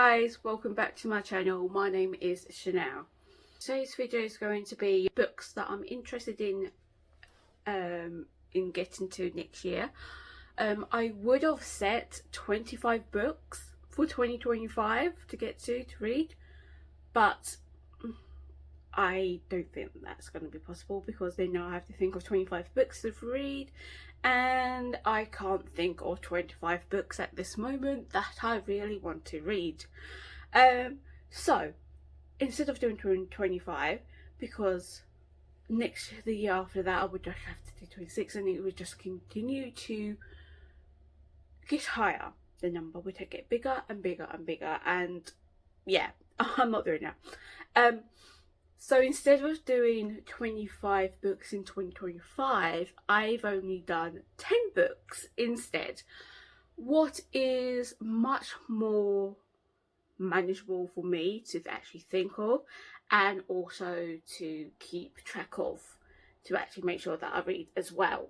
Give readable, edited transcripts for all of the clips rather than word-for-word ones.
guys, welcome back to my channel. My name is Chanel. Today's video is going to be books that I'm interested in getting to next year. I would have set 25 books for 2025 to get to read, but I don't think that's going to be possible because then I have to think of 25 books to read, and I can't think of 25 books at this moment that I really want to read. So instead of doing 25, because the year after that I would just have to do 26, and it would just continue to get higher. The number would get bigger and bigger and bigger, and yeah, I'm not doing that. So instead of doing 25 books in 2025, I've only done 10 books instead. What is much more manageable for me to actually think of, and also to keep track of, to actually make sure that I read as well.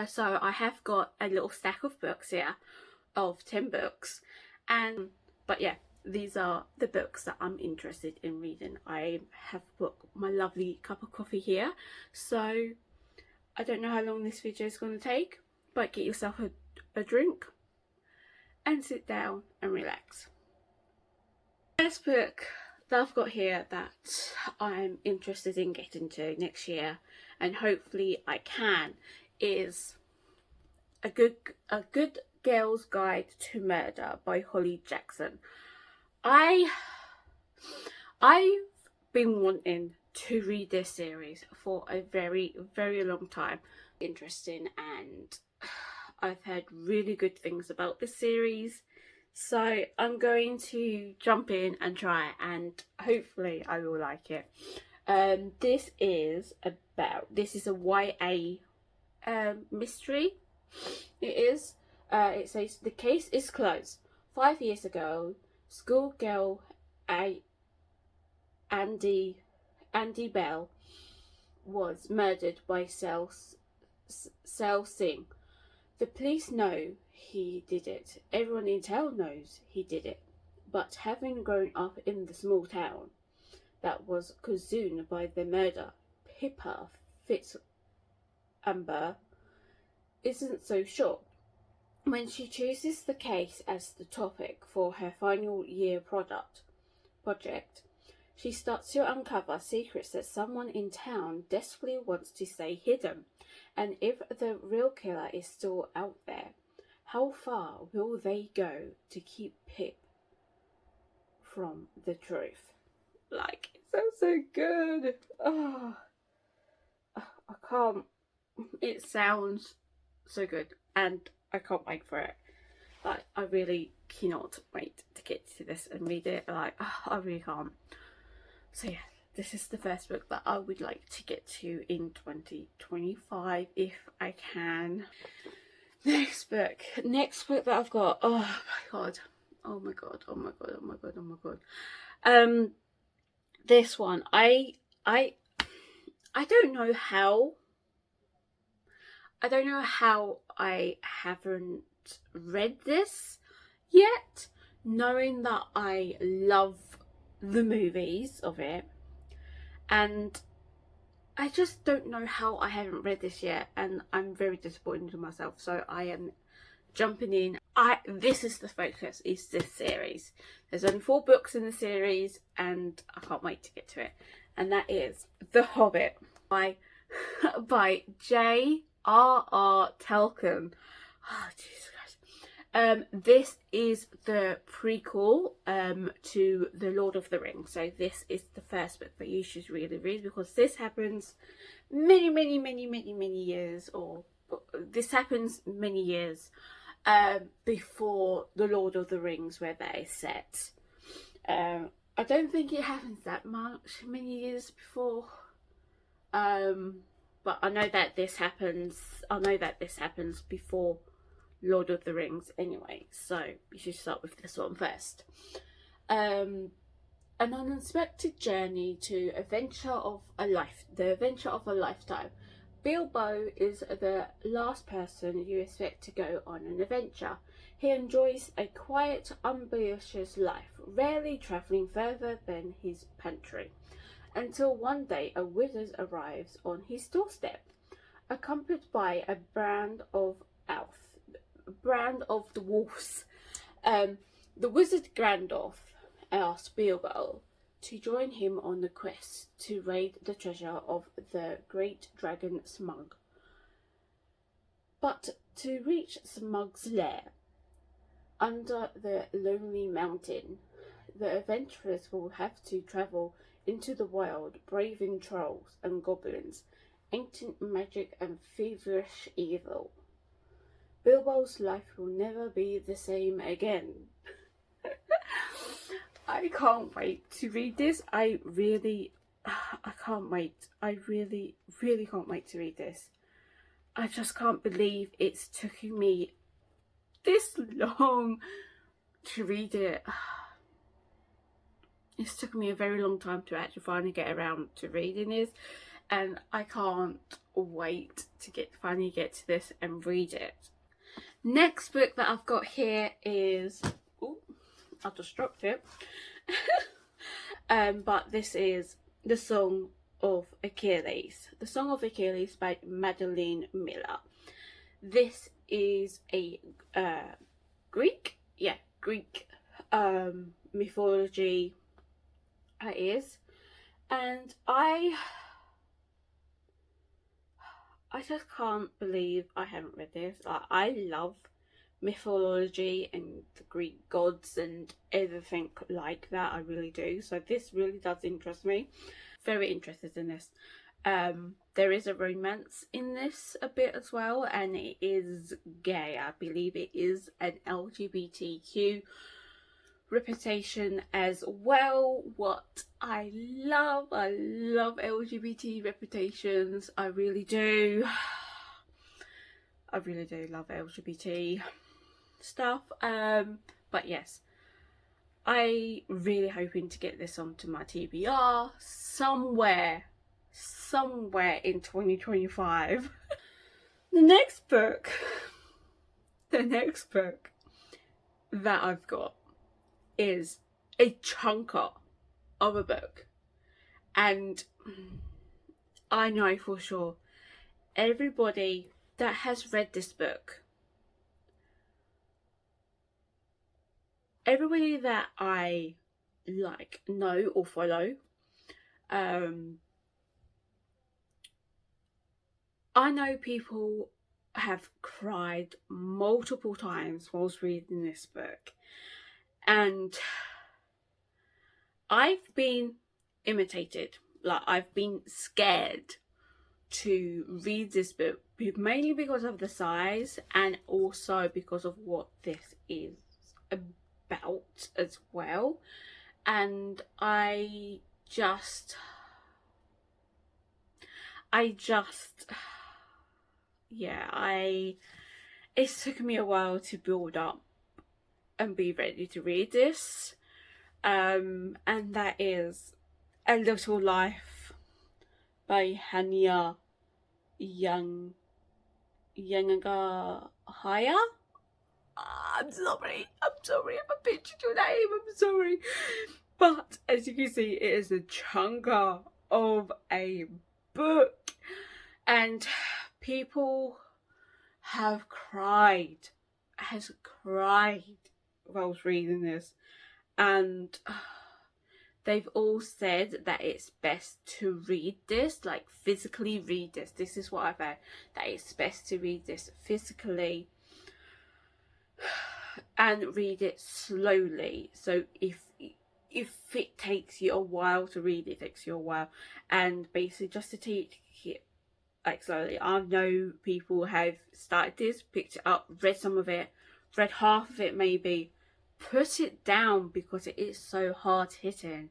So I have got a little stack of books here of 10 books, but yeah, these are the books that I'm interested in reading. I have put my lovely cup of coffee here, so I don't know how long this video is going to take, but get yourself a drink and sit down and relax. The first book that I've got here that I'm interested in getting to next year, and hopefully I can, is A Good Girl's Guide to Murder by Holly Jackson. I've been wanting to read this series for a very, very long time. Interesting, and I've heard really good things about this series, so I'm going to jump in and try, and hopefully I will like it. This is a YA mystery. It is. It says the case is closed. 5 years ago, schoolgirl Andy Bell was murdered by Sel Singh. The police know he did it. Everyone in town knows he did it. But having grown up in the small town that was consumed by the murder, Pippa Fitzamber isn't so sure. When she chooses the case as the topic for her final year project, she starts to uncover secrets that someone in town desperately wants to stay hidden. And if the real killer is still out there, how far will they go to keep Pip from the truth? Like, it sounds so good. Oh, I can't. It sounds so good, and I can't wait for it. Like, I really cannot wait to get to this and read it. Like, I really can't. So yeah, this is the first book that I would like to get to in 2025 if I can. Next book that I've got. Oh my god. This one, I don't know how. I don't know how I haven't read this yet, knowing that I love the movies of it, and I just don't know how I haven't read this yet, and I'm very disappointed in myself, so I am jumping in. This is the focus, is this series. There's only 4 books in the series, and I can't wait to get to it, and that is The Hobbit by J.R.R. Tolkien. Oh, Jesus Christ. This is the prequel to The Lord of the Rings. So this is the first book that you should really read, because this happens many years, or this happens many years before The Lord of the Rings, where they're set. I don't think it happens that many years before. But I know that this happens. Before Lord of the Rings anyway, so you should start with this one first. An unexpected journey to the adventure of a lifetime Bilbo is the last person you expect to go on an adventure. He enjoys a quiet, unambitious life, rarely travelling further than his pantry, until one day a wizard arrives on his doorstep, accompanied by a brand of dwarfs. The wizard Gandalf asks Bilbo to join him on the quest to raid the treasure of the great dragon Smug. But to reach Smug's lair, under the lonely mountain, the adventurers will have to travel into the wild, braving trolls and goblins, ancient magic and feverish evil. Bilbo's life will never be the same again. I can't wait to read this. I can't wait. I really can't wait to read this. I just can't believe it's taken me this long to read it. It's taken me a very long time to actually finally get around to reading this, and I can't wait to finally get to this and read it. Next book that I've got here is, oh, I just dropped it. But this is The Song of Achilles. The Song of Achilles by Madeline Miller. This is a Greek mythology. It is, and I just can't believe I haven't read this. I love mythology and the Greek gods and everything like that. I really do. So this really does interest me. Very interested in this. There is a romance in this a bit as well, and it is gay. I believe it is an LGBTQ reputation as well. What I love LGBT reputations. I really do love LGBT stuff. But yes, I really hoping to get this onto my TBR somewhere in 2025. The next book that I've got is a chunker of a book, and I know for sure everybody that has read this book, everybody that I know or follow, I know people have cried multiple times whilst reading this book, and I've been imitated. I've been scared to read this book, mainly because of the size and also because of what this is about as well. And it's taken me a while to build up and be ready to read this, and that is A Little Life by Hanya Yanagihaya. I'm sorry if I butchered your name, I'm sorry, but as you can see, it is a chunker of a book, and people have cried whilst reading this, and they've all said that it's best to read this, physically read this. This is what I've heard, that it's best to read this physically and read it slowly. So if it takes you a while to read, it takes you a while, and basically just to take it slowly. I know people have started this, picked it up, read some of it, read half of it maybe, put it down because it is so hard hitting,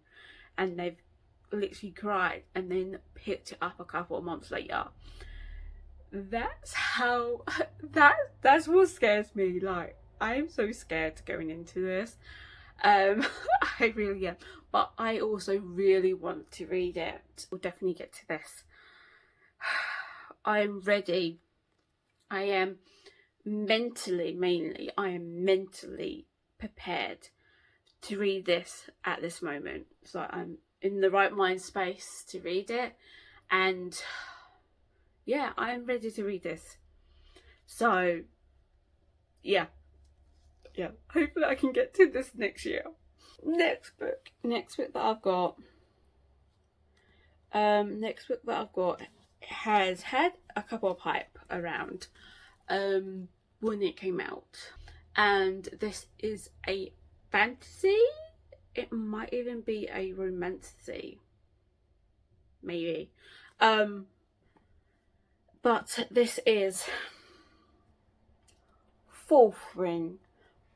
and they've literally cried, and then picked it up a couple of months later. That's what scares me. I am so scared going into this. I really am, but I also really want to read it. We'll definitely get to this. I'm ready. I am mainly, I am mentally prepared to read this at this moment. So I'm in the right mind space to read it, and yeah, I'm ready to read this. So yeah, hopefully I can get to this next year. Next book that I've got, has had a couple of hype around when it came out, and this is a fantasy. It might even be a romantasy, maybe. But this is Fourth Ring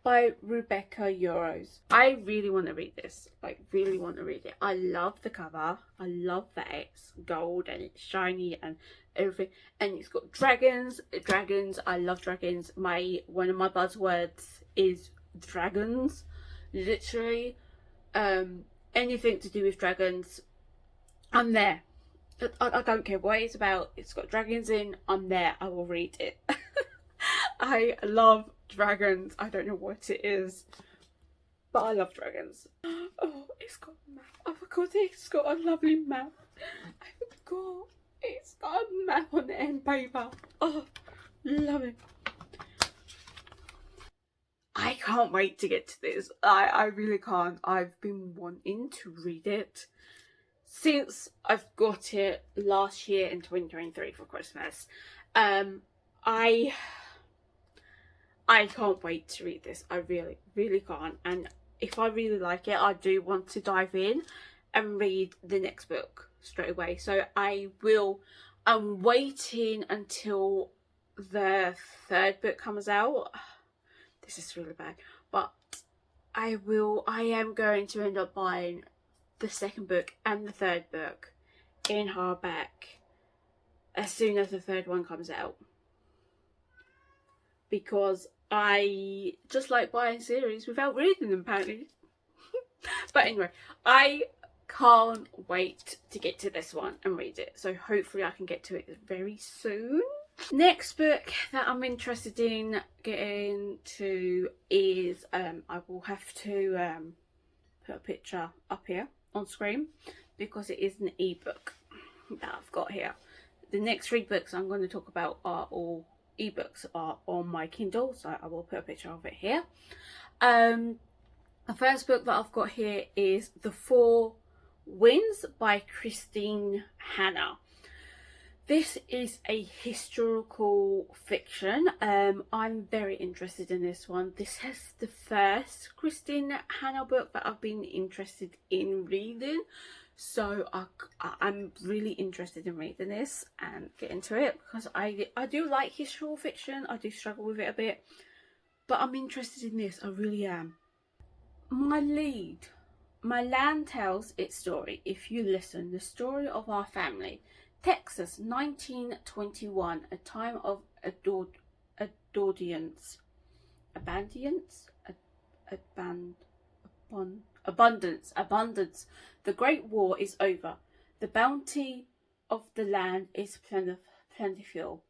by Rebecca Yarros. I really want to read this. Like, really want to read it. I love the cover. I love that it's gold and it's shiny and everything. And it's got dragons. I love dragons. One of my buzzwords is dragons. Literally. Anything to do with dragons, I'm there. I don't care what it's about. It's got dragons in. I'm there. I will read it. I love dragons. I don't know what it is, but I love dragons. Oh, it's got a map. I forgot it's got a lovely map. I forgot it's got a map on the end paper. Oh, love it. I can't wait to get to this. I really can't. I've been wanting to read it since I've got it last year in 2023 for Christmas. I can't wait to read this. I really can't. And if I really like it, I do want to dive in and read the next book straight away. So I'm waiting until the third book comes out. This is really bad, but I am going to end up buying the second book and the third book in hardback as soon as the third one comes out, because I just like buying series without reading them, apparently. But anyway, I can't wait to get to this one and read it, so hopefully I can get to it very soon. Next book that I'm interested in getting to is I will have to put a picture up here on screen because it is an ebook that I've got here. The next 3 books I'm going to talk about are all ebooks, are on my Kindle, so I will put a picture of it here. The first book that I've got here is The Four Winds by Christine Hanna. This is a historical fiction. I'm very interested in this one. This is the first Christine Hanna book that I've been interested in reading. So I'm really interested in reading this and get into it, because I do like historical fiction. I do struggle with it a bit, but I'm interested in this. I really am. My land tells its story. If you listen, the story of our family. Texas, 1921, a time of abundance. The Great War is over. The bounty of the land is plentiful,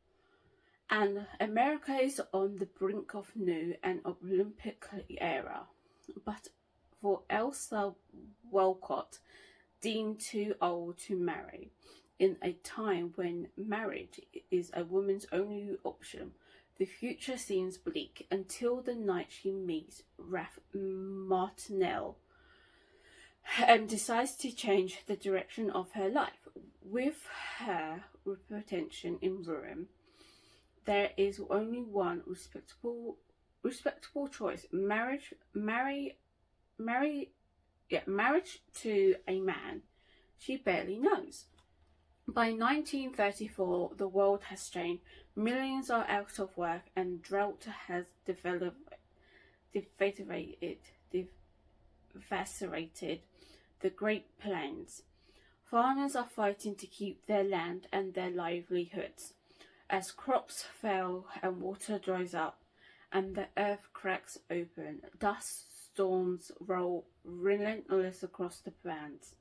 and America is on the brink of new and Olympic era. But for Elsa Walcott, deemed too old to marry, in a time when marriage is a woman's only option, the future seems bleak until the night she meets Ralph Martinell and decides to change the direction of her life. With her reputation in ruin, there is only one respectable choice: marriage to a man she barely knows. By 1934, the world has changed. Millions are out of work, and drought has devastated the Great Plains. Farmers are fighting to keep their land and their livelihoods. As crops fail and water dries up and the earth cracks open, dust storms roll relentless across the plains.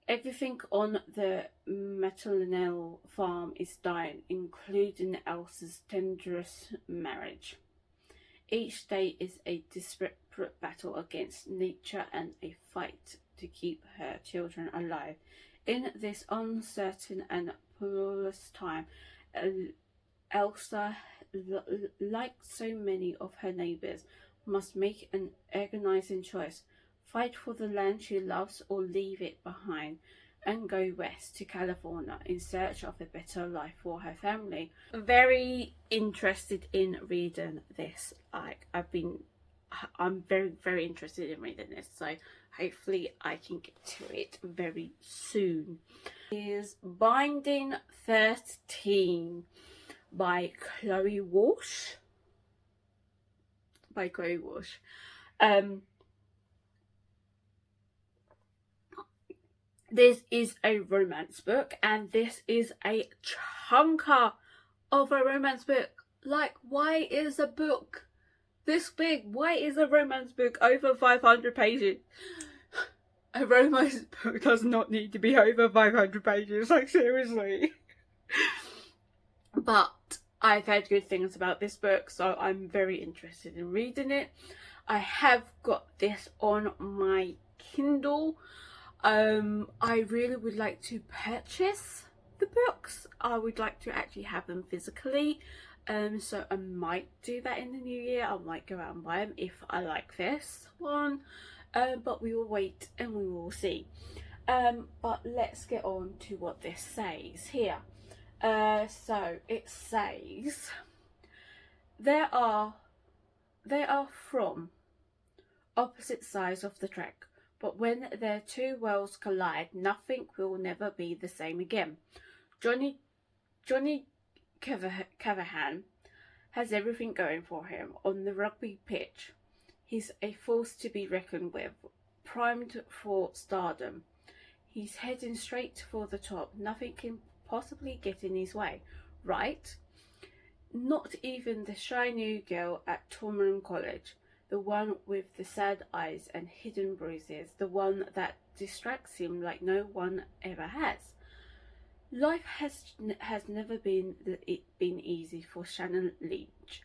Everything on the maternal farm is dying, including Elsa's tenderest marriage. Each day is a desperate battle against nature and a fight to keep her children alive. In this uncertain and perilous time, Elsa, like so many of her neighbours, must make an agonizing choice: fight for the land she loves or leave it behind and go west to California in search of a better life for her family. Very interested in reading this. I'm very interested in reading this, so hopefully I can get to it very soon. Is Binding 13 by Chloe Walsh. This is a romance book, and this is a chunker of a romance book. Like, why is a book this big? Why is a romance book over 500 pages? A romance book does not need to be over 500 pages, like seriously. But I've heard good things about this book, so I'm very interested in reading it. I have got this on my Kindle. I really would like to purchase the books. I would like to actually have them physically. So I might do that in the new year. I might go out and buy them if I like this one. But we will wait and we will see. But let's get on to what this says here. So it says, they are from opposite sides of the track, but when their two worlds collide, nothing will never be the same again. Johnny Cavahan has everything going for him on the rugby pitch. He's a force to be reckoned with, primed for stardom. He's heading straight for the top. Nothing can possibly get in his way, right? Not even the shy new girl at Tormund College, the one with the sad eyes and hidden bruises, the one that distracts him like no one ever has. Life has never been easy for Shannon Leach.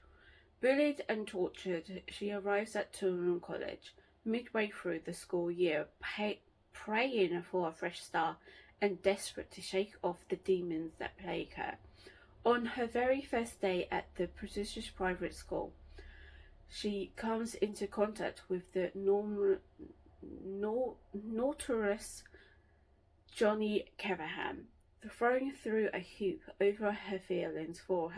Bullied and tortured, she arrives at Tormund College midway through the school year, praying for a fresh start and desperate to shake off the demons that plague her. On her very first day at the prestigious private school, she comes into contact with the notorious Johnny Cavahan, throwing through a hoop over her feelings for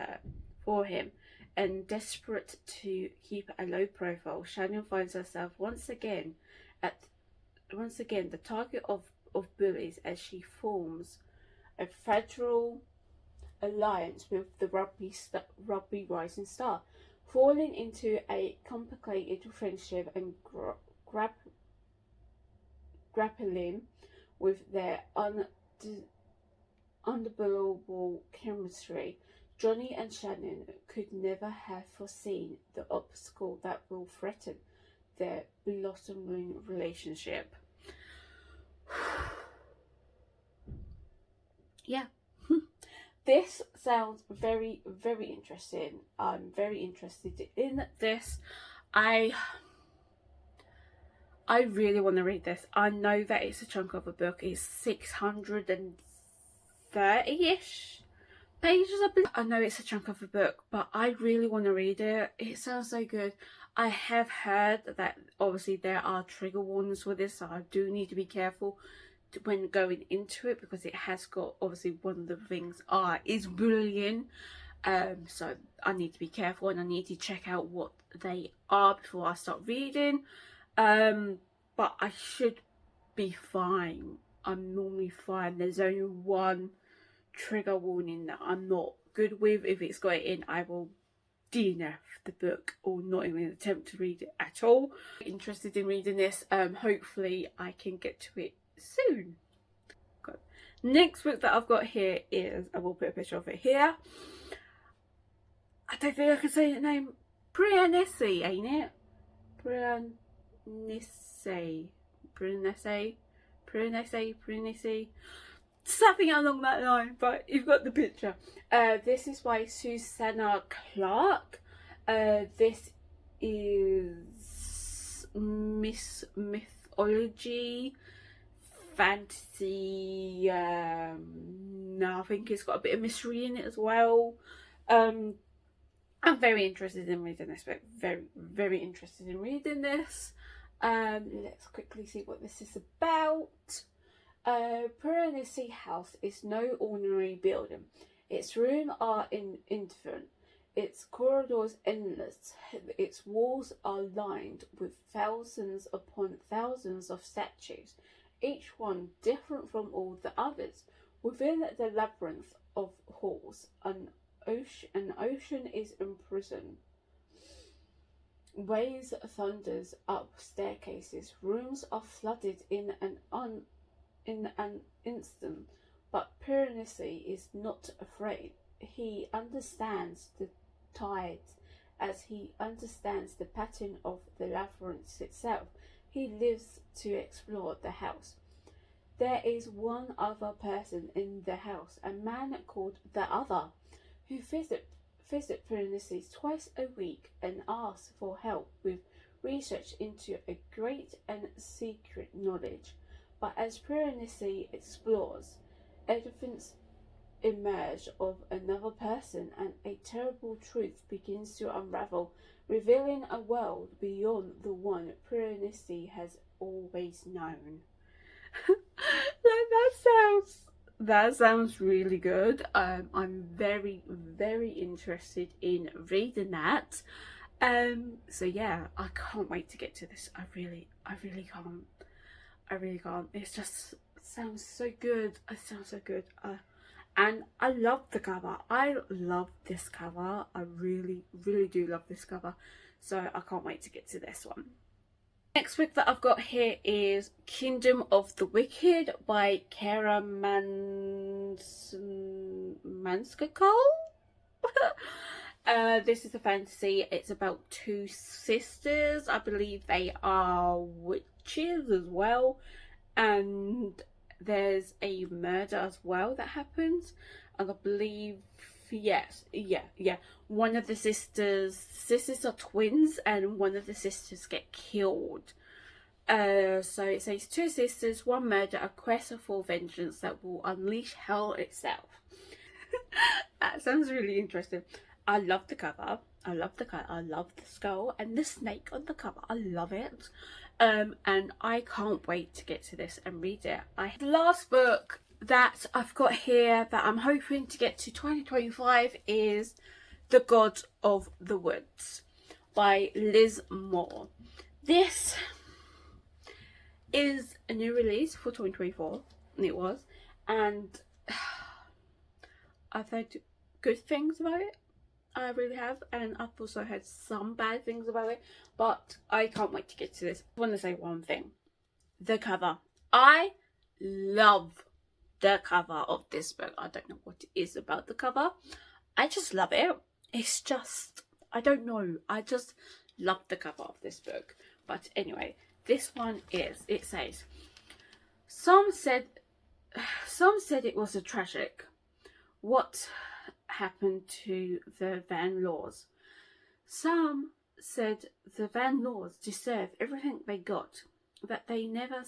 him, and desperate to keep a low profile, Shannon finds herself once again the target of bullies as she forms a fragile alliance with the rugby rising star, falling into a complicated friendship and grappling with their unbelievable chemistry. Johnny and Shannon could never have foreseen the obstacle that will threaten their blossoming relationship. Yeah. This sounds very interesting. I'm very interested in this. I really want to read this. I know that it's a chunk of a book. It's 630-ish pages, I believe. I know it's a chunk of a book, but I really want to read it. It sounds so good. I have heard that obviously there are trigger warnings with this, so I do need to be careful when going into it, because it has got, obviously one of the things is bullying, so I need to be careful and I need to check out what they are before I start reading, but I should be fine. I'm normally fine. There's only one trigger warning that I'm not good with. If it's got it in, I will DNF the book or not even attempt to read it at all. Interested in reading this. Hopefully I can get to it soon. Next book that I've got here is, I will put a picture of it here. I don't think I can say the name. Prianesi, ain't it? Prianesi. something along that line, but you've got the picture. This is by Susanna Clark. This is mythology, fantasy. I think it's got a bit of mystery in it as well. I'm very interested in reading this book. Very interested in reading this. Let's quickly see what this is about. Piranesi House is no ordinary building. Its rooms are infinite, its corridors endless, its walls are lined with thousands upon thousands of statues, each one different from all the others. Within the labyrinth of halls, an ocean is imprisoned. Waves thunders up staircases. Rooms are flooded in an instant, but Piranesi is not afraid. He understands the tides as he understands the pattern of the labyrinth itself. He lives to explore the house. There is one other person in the house, a man called the Other, who visit Piranesi twice a week and asks for help with research into a great and secret knowledge. But as Piranesi explores, evidence emerge of another person, and a terrible truth begins to unravel, revealing a world beyond the one Piranesi has always known. That sounds really good. I'm very interested in reading that. So yeah, I can't wait to get to this. I really can't. It just sounds so good. It sounds so good. And I love the cover. I love this cover. I really do love this cover. So I can't wait to get to this one. Next book that I've got here is Kingdom of the Wicked by Kara Manskakal. This is a fantasy. It's about two sisters. I believe they are witches as well, and there's a murder as well that happens, and I believe one of the sisters are twins, and one of the sisters get killed. So it says two sisters, one murder, a quest for vengeance that will unleash hell itself. That sounds really interesting. I love the cover. I love the skull and the snake on the cover. I love it. And I can't wait to get to this and read it. The last book that I've got here that I'm hoping to get to 2025 is The God of the Woods by Liz Moore. This is a new release for 2024, and it was, and I've heard good things about it. I really have, and I've also heard some bad things about it, but I can't wait to get to this. I want to say one thing. The cover. I love the cover of this book. I don't know what it is about the cover. I just love it. It's just, I don't know. I just love the cover of this book. But anyway, this one is, it says, some said it was a tragic. What happened to the Van Laws? Some said the Van Laws deserve everything they got, that they never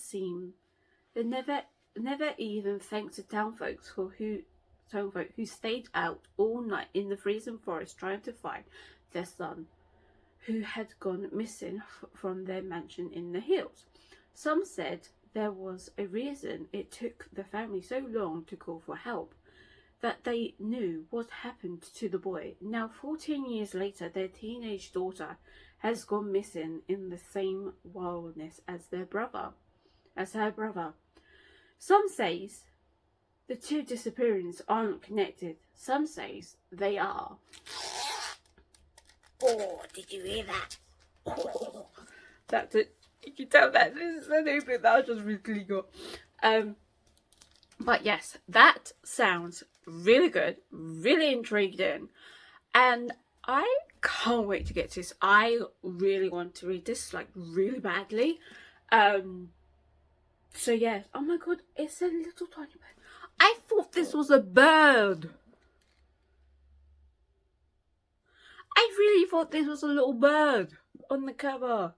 even thanked the townfolk who stayed out all night in the freezing forest trying to find their son, who had gone missing from their mansion in the hills. Some said there was a reason it took the family so long to call for help, that they knew what happened to the boy. Now 14 years later, their teenage daughter has gone missing in the same wilderness as her brother. Some says the two disappearances aren't connected. Some says they are. Oh, did you hear that? Oh, that's it. You can tell that this is a new bit that I just recently got. But yes, that sounds really good, really intriguing, and I can't wait to get to this. I really want to read this, like, really badly. So yes, oh my god, it's a little tiny bird. I thought this was a bird. I really thought this was a little bird on the cover.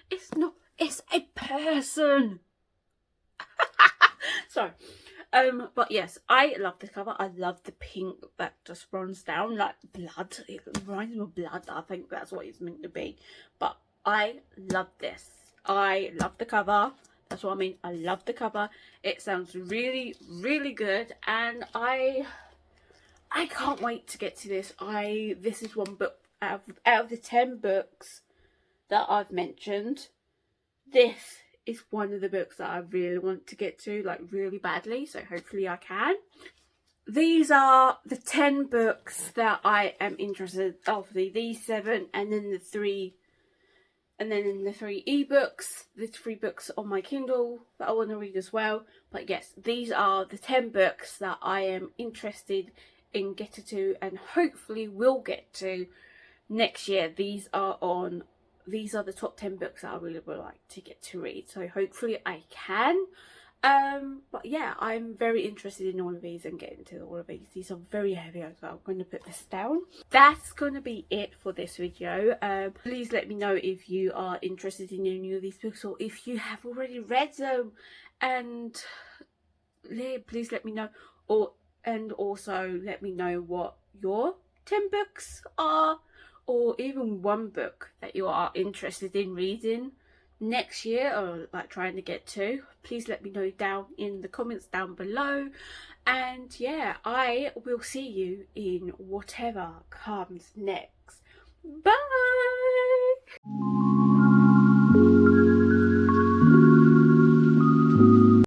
It's not, it's a person. Sorry. But yes, I love the cover. I love the pink that just runs down like blood. It reminds me of blood. I think that's what it's meant to be. But I love this. I love the cover. That's what I mean. I love the cover. It sounds really, really good, and I can't wait to get to this. This is one book out of the 10 books that I've mentioned. This is one of the books that I really want to get to, like really badly, so hopefully I can. These are the 10 books that I am interested in. Obviously these 7, and then the 3, and then in the 3 ebooks, the 3 books on my Kindle that I want to read as well. But yes, these are the 10 books that I am interested in getting to, and hopefully will get to next year. These are the top 10 books that I really would like to get to read, so hopefully I can. But yeah, I'm very interested in all of these and getting to all of these. These are very heavy, so I'm going to put this down. That's going to be it for this video. Please let me know if you are interested in any of these books, or if you have already read them, and please let me know. And also let me know what your 10 books are, or even one book that you are interested in reading next year, or like trying to get to. Please let me know down in the comments down below. And yeah, I will see you in whatever comes next. Bye.